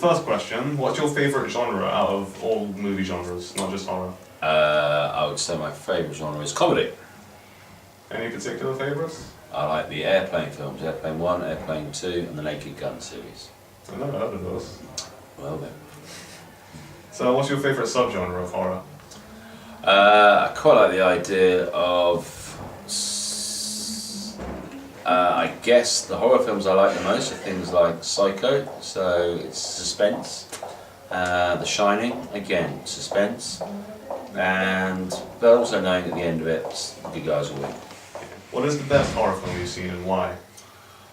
first question, what's your favourite genre out of all movie genres, not just horror? I would say my favourite genre is comedy. Any particular favourites? I like the airplane films, Airplane 1, Airplane 2 and the Naked Gun series. I've never heard of those. Well then. So what's your favourite subgenre of horror? I quite like the idea of, I guess the horror films I like the most are things like Psycho, so it's suspense. The Shining, again, suspense. But also knowing at the end of it, the good guys will win. What is the best horror film you've seen and why?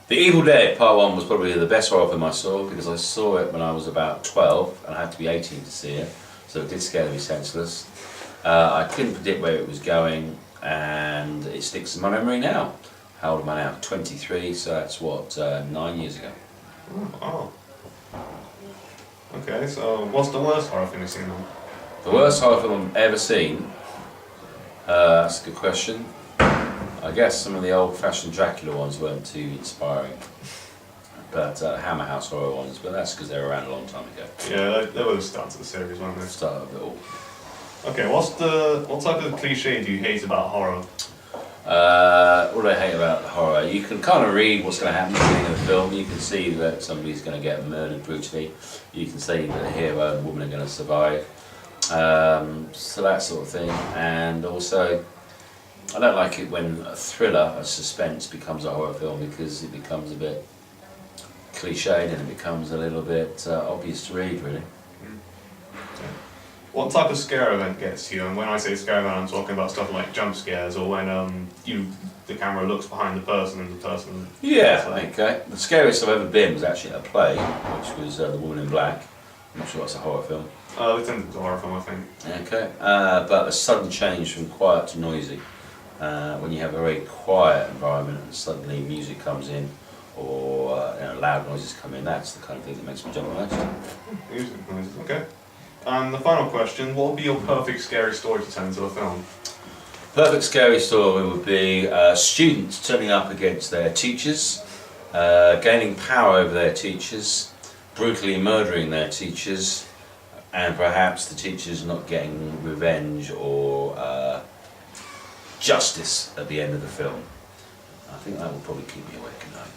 The Evil Dead Part 1 was probably the best horror film I saw because I saw it when I was about 12 and I had to be 18 to see it, so it did scare me senseless. I couldn't predict where it was going and it sticks in my memory now. How old am I now? 23, so that's what, 9 years ago. Oh. Okay, so what's the worst horror film you've seen then? The worst horror film I've ever seen? That's a good question. I guess some of the old-fashioned Dracula ones weren't too inspiring, but Hammer House horror ones, but that's because they were around a long time ago. Yeah, they were the start of the series, weren't they? Start of it all. Okay, what type of cliche do you hate about horror? What do I hate about horror? You can kind of read what's going to happen at the beginning of the film. You can see that somebody's going to get murdered brutally. You can see that the hero and the woman are going to survive. So that sort of thing. And also, I don't like it when a thriller, a suspense, becomes a horror film because it becomes a bit cliched and it becomes a little bit obvious to read, really. What type of scare event gets you? And when I say scare event, I'm talking about stuff like jump scares or when the camera looks behind the person and the person... Yeah, okay. The scariest I've ever been was actually at a play, which was The Woman in Black. I'm not sure that's a horror film. It's in the horror film, I think. Okay, but a sudden change from quiet to noisy. When you have a very quiet environment and suddenly music comes in or loud noises come in, that's the kind of thing that makes me jump the most. Music noises, okay. And the final question, what would be your perfect scary story to tell into a film? Perfect scary story would be students turning up against their teachers, gaining power over their teachers, brutally murdering their teachers, and perhaps the teachers not getting revenge or justice at the end of the film. I think that will probably keep me awake at night.